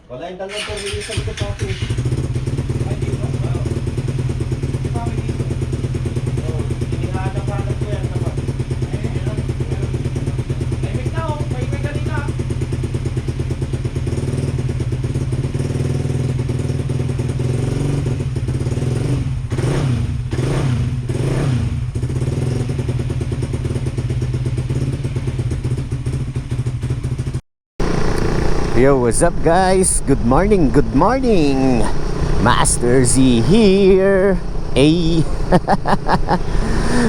Wala yung dalawang terminal sa likod natin. Ay, di ba? Wow. Di ba kami dito? Oo, inihanap-hanap ko yan naman. Ay, meron. Meron. Ay, may tao. May kanina. Yo, what's up guys? Good morning, good morning. Master Z here. Hey.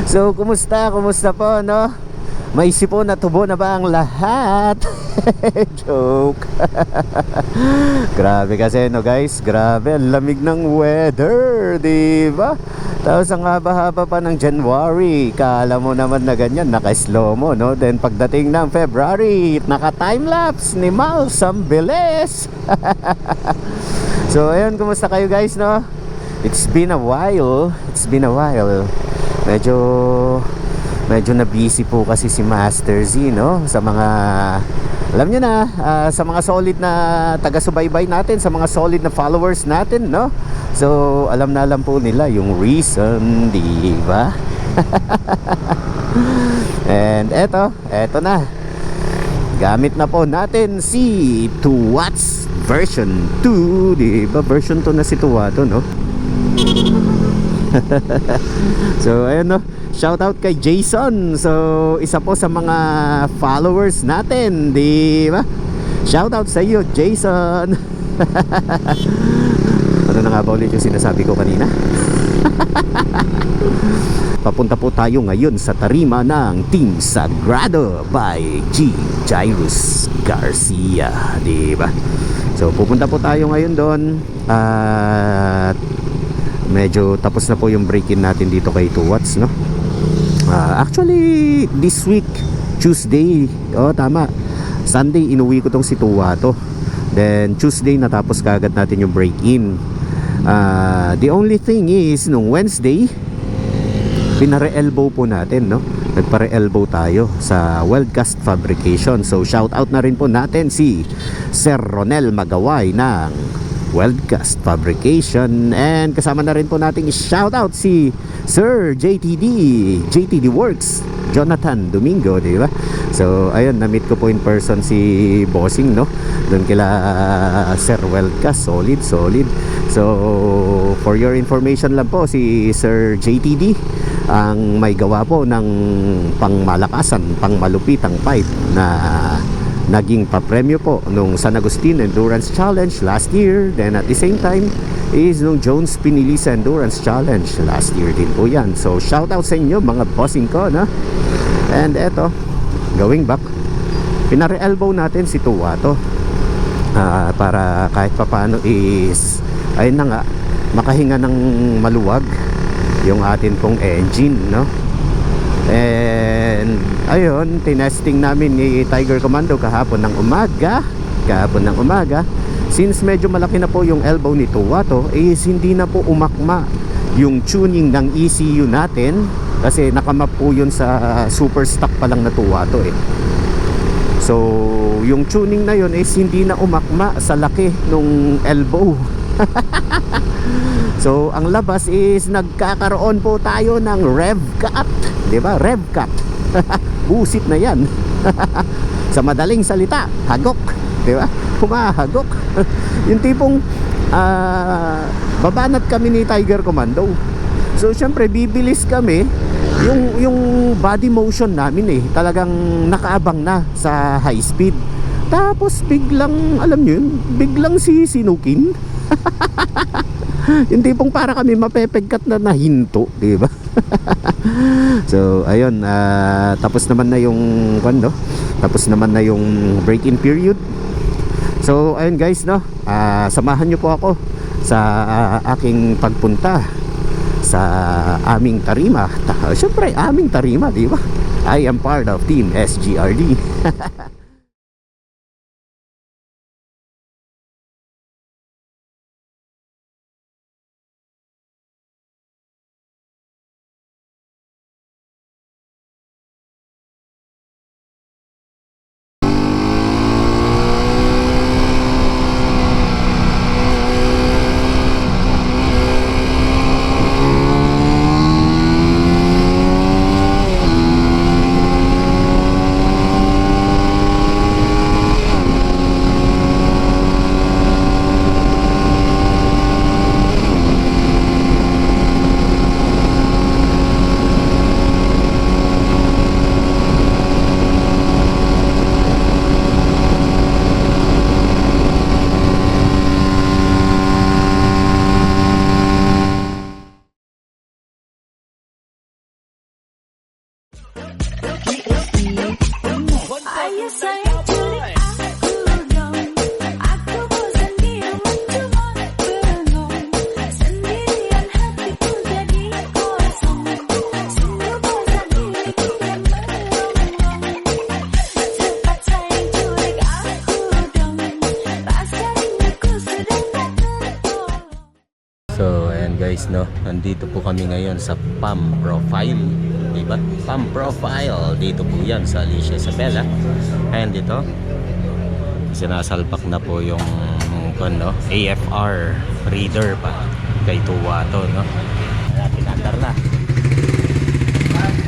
So, kumusta? Kumusta po, no? May sipon na tubo na ba ang lahat? Joke. Grabe kasi, no guys? Grabe, ang lamig ng weather, di ba? Tapos ang haba-haba pa ng January. Kala mo naman na ganyan, naka-slow mo, no? Then pagdating ng February, naka-timelapse ni Miles, ang bilis. So ayun, kumusta kayo guys, no? It's been a while. Medyo na busy po kasi si Master Z, no? Sa mga, alam nyo na, sa mga solid na taga-subaybay natin, sa mga solid na followers natin, no? So, alam na alam po nila yung reason, di ba? And eto na. Gamit na po natin si Tuwats version 2, di ba? Version 2 na si Tuwato, no? So, ayun, no? Shout out kay Jason. So, isa po sa mga followers natin, di ba? Shout out sa iyo, Jason. Ano na nga ba ulit yung sinasabi ko kanina? Papunta po tayo ngayon sa tarima ng Team Sagrado by G. Jairus Garcia, di ba? So, pupunta po tayo ngayon doon at medyo tapos na po yung break-in natin dito kay Tuwats, no? Actually, this week, Tuesday, tama, Sunday, inuwi ko tong si Tuwato. Then, Tuesday, natapos kagad natin yung break-in. The only thing is, nung Wednesday, pinare-elbow po natin, no? Nagpare-elbow tayo sa Weldcast Fabrication. So, shout out na rin po natin si Sir Ronel Magaway ng Weldcast Fabrication, and kasama na rin po nating shout out si Sir JTD Works, Jonathan Domingo, di ba? So ayun, na-meet ko po in person si Bossing, no? Doon kila Sir Weldcast, solid. So for your information lang po, si Sir JTD ang may gawa po ng pangmalakasan, pangmalupitang pipe na naging papremyo po nung San Agustin Endurance Challenge last year. Then at the same time is nung Jones Pinilisa Endurance Challenge last year din po yan. So shout out sa inyo mga bossing ko, no? And eto, going back, pinare-elbow natin si Tuwato para kahit papano is, ayun na nga, makahinga ng maluwag yung atin pong engine, no? And ayun, tinesting namin ni Tiger Commando kahapon ng umaga. Since medyo malaki na po yung elbow ni Tuwato, is hindi na po umakma yung tuning ng ECU natin, kasi nakamap po yun sa super stock pa lang na Tuwato eh. So yung tuning na yun is hindi na umakma sa laki nung elbow. So ang labas is nagkakaroon po tayo ng rev cut, di ba? Rev cut. Busit na yan. Sa madaling salita, hagok, di ba? Humahagok. Yung tipong babanat kami ni Tiger Commando. So syempre bibilis kami, yung body motion namin eh talagang nakaabang na sa high speed. Tapos biglang, alam nyo yun, biglang sisinukin. Yung tipong para kami mapepegkat na nahinto, di ba? So ayun, tapos naman na yung tapos naman na yung break-in period. So ayun guys, no, samahan nyo po ako sa aking pagpunta sa aming tarima. Siyempre aming tarima, di ba? I am part of Team SGRD. guys, no, nandito po kami ngayon sa Palm Profile, diba? Palm Profile, dito po yan sa Alicia Isabela. And dito sinasalpak na po yung no, AFR reader pa kay Tuwato, no. Kaya pinandar na.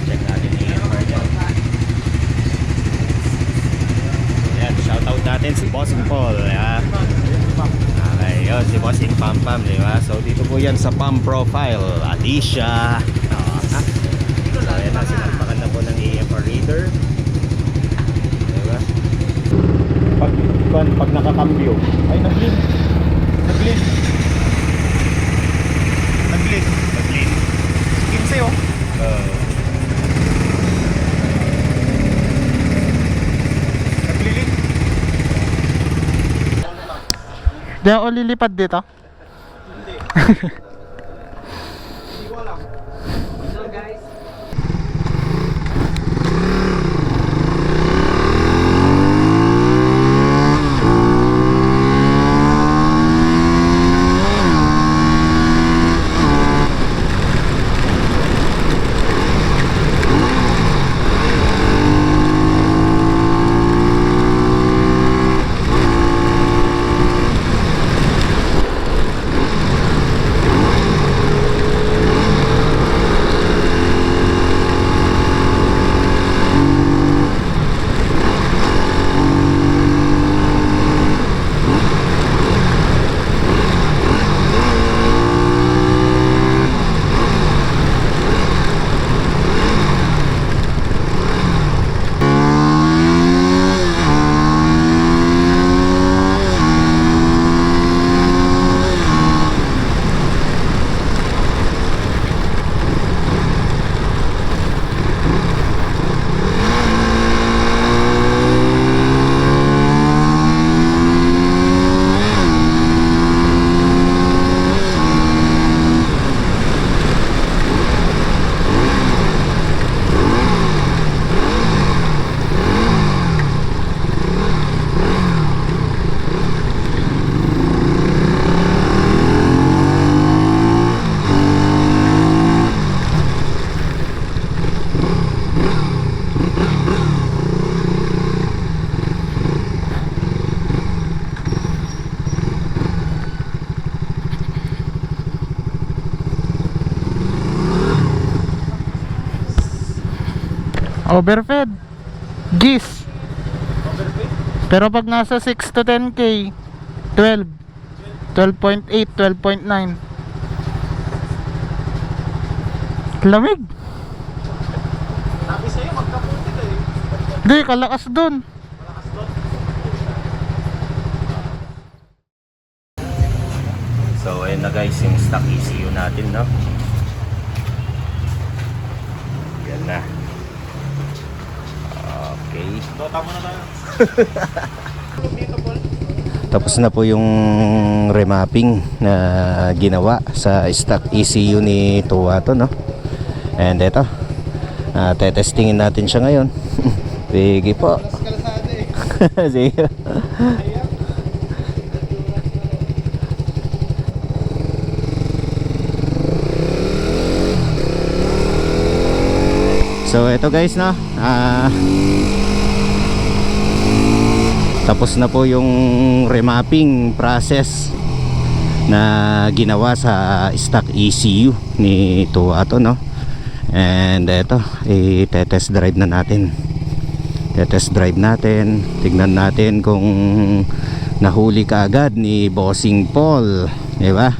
Check natin yung AFR niya. Ayan, shoutout natin si Bossing Paul, ya. Okay, yun, si Bossing Pam Pam, diba? So dito po yan sa Palm Profile, Alicia. So ayan na, sinalpakan na po ng AFR reader, diba? Pag nakakambyo ay nag-lean skin sa'yo. Nag-lean. Di ako lilipad dito. Hindi ko alam. So guys, Overfed. Gis. Pero pag nasa 6 to 10k, 12. 12.8, 12.9. Lamig. sabi sa'yo magkaputi ka eh. Hindi, kalakas dun. So ayun na guys, yung stock ECU natin, no. Yan na. Okay. Dota mo na tayo. Tapos na po yung remapping na ginawa sa stock ECU ni Tuwato, no. And eto, tetestingin natin siya ngayon. Sige po. Sige. So eto guys, no, tapos na po yung remapping process na ginawa sa stock ECU ni Tuwato, no. And eto, i-test drive na natin. Test drive natin, tignan natin kung nahuli kaagad ni Bossing Paul, di ba?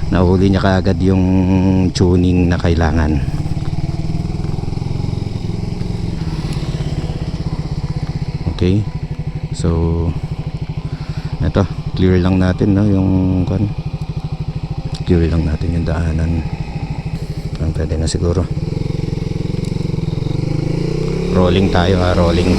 Nahuli niya kaagad yung tuning na kailangan. Okay, so eto, clear lang natin, no, yung clear lang natin yung daanan. Ang pwede na siguro. Rolling tayo, rolling.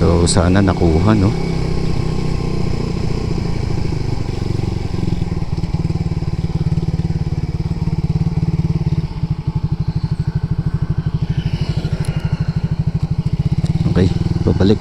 So sana nakuha, no? Okay, babalik.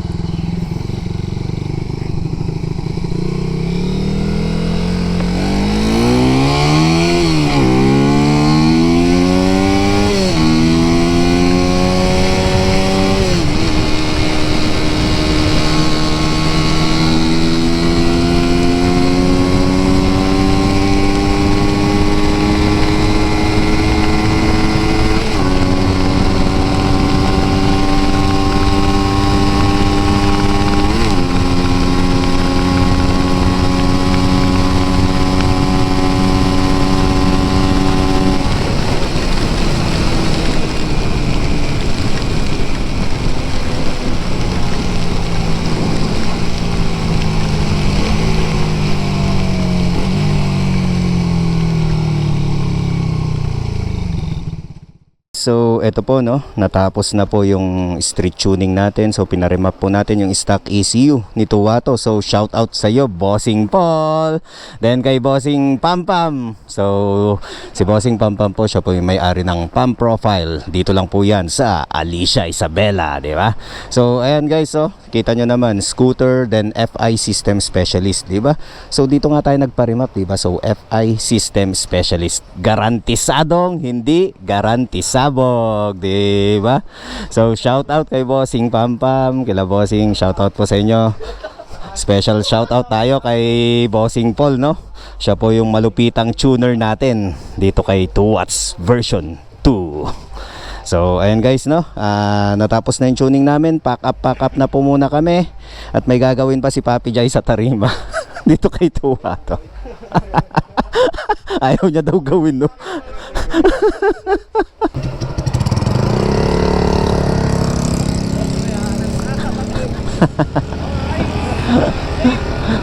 So, eto po, no, natapos na po yung street tuning natin. So, pinaremap po natin yung stock ECU ni Tuwato. So, shout out sa iyo, Bossing Paul. Then, kay Bossing Pampam. So, si Bossing Pampam po, siya po yung may-ari ng Pam Profile. Dito lang po yan sa Alicia Isabela, di ba? So, ayan guys, oh, kita nyo naman, scooter, then FI System Specialist, di ba? So, dito nga tayo nagparemap, di ba? So, FI System Specialist. Garantisadong, hindi garantisabog, di ba? So, shout out kay Bossing Pampam, kila Bossing, shout out po sa inyo. Special shout out tayo kay Bossing Paul, no? Siya po yung malupitang tuner natin dito kay 2 watts version 2. So, ayan guys, no? Natapos na yung tuning namin. Pack up na po muna kami. At may gagawin pa si Papi Jai sa tarima dito kay Tuwato. Ayaw niya daw gawin, no?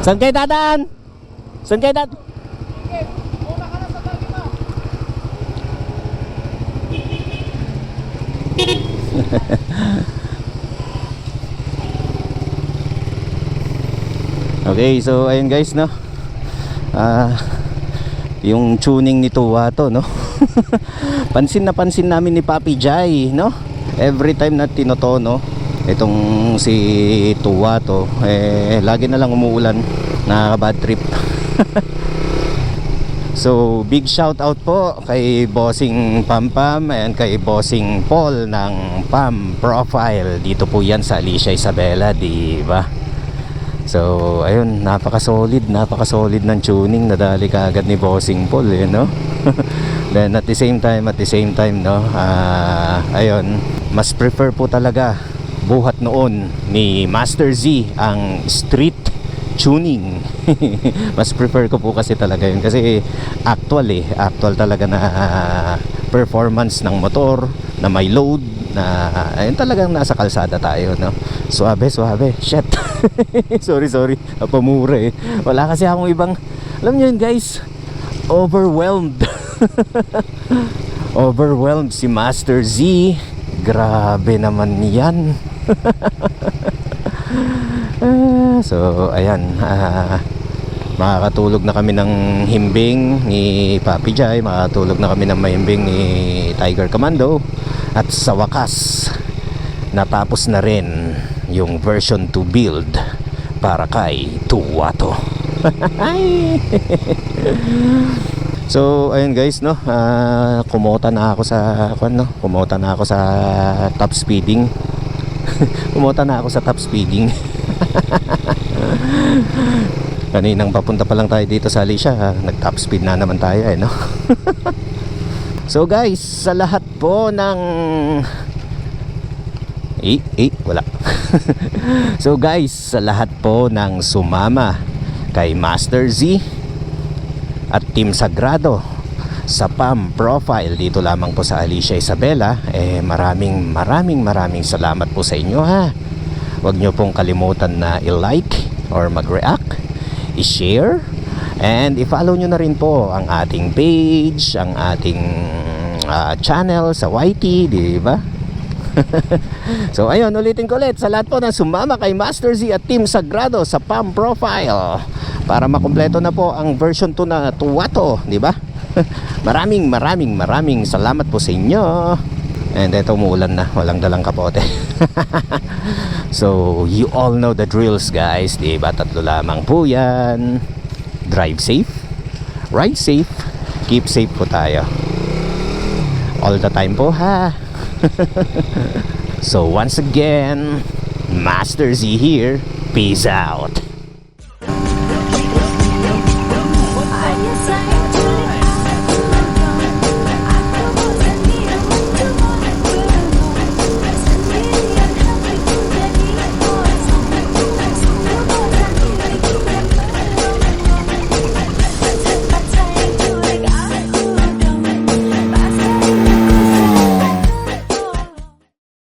Saan kayo dadaan? Saan kayo dadaan? Okay, so ayun guys, no? Yung tuning ni Tuwato, no? Pansin na pansin namin ni Papi Jai, no? Every time na tinotono itong si Tuwato, lagi na lang umuulan, nakaka-bad trip. So, big shout out po kay Bossing Pampam and kay Bossing Paul ng Pam Profile. Dito po yan sa Alicia Isabela, di ba? So, ayun, napaka-solid ng tuning. Nadali kaagad ni Bossing Paul, no? Then at the same time, no, ayun, mas prefer po talaga buhat noon ni Master Z ang street tuning. Mas prefer ko po kasi talaga yun kasi actual talaga na performance ng motor na may load na ayun, talagang nasa kalsada tayo, no? Suabe, shit. sorry, napamura eh. Wala kasi akong ibang, alam nyo yun guys, overwhelmed. Overwhelmed si Master Z. Grabe naman yan. So ayan, makakatulog na kami ng himbing ni Papi Jai, makakatulog na kami ng mahimbing ni Tiger Commando. At sa wakas, natapos na rin yung version 2 build para kay Tuwato. So ayun guys, no, kumota na ako sa top speeding. Kumota na ako sa top speeding. Kaninang papunta pa lang tayo dito sa Alicia, nag-top speed na naman tayo, no? So guys, sa lahat po ng wala. So guys, sa lahat po ng sumama kay Master Z at Team Sagrado sa Pam Profile dito lamang po sa Alicia Isabela, maraming salamat po sa inyo, ha. Huwag nyo pong kalimutan na i-like or mag-react, i-share, and i-follow nyo na rin po ang ating page, ang ating channel sa YT, di ba? So ayun, ulitin ko ulit sa lahat po na sumama kay Master Z at Team Sagrado sa PAM Profile para makumpleto na po ang version 2 na Tuwato, di ba? maraming salamat po sa inyo. And eto, umuulan na, walang dalang kapote. So you all know the drills, guys, di ba? Tatlo lamang po yan. Drive safe, ride safe, keep safe po tayo all the time po, ha. So once again, Master Z here. Peace out.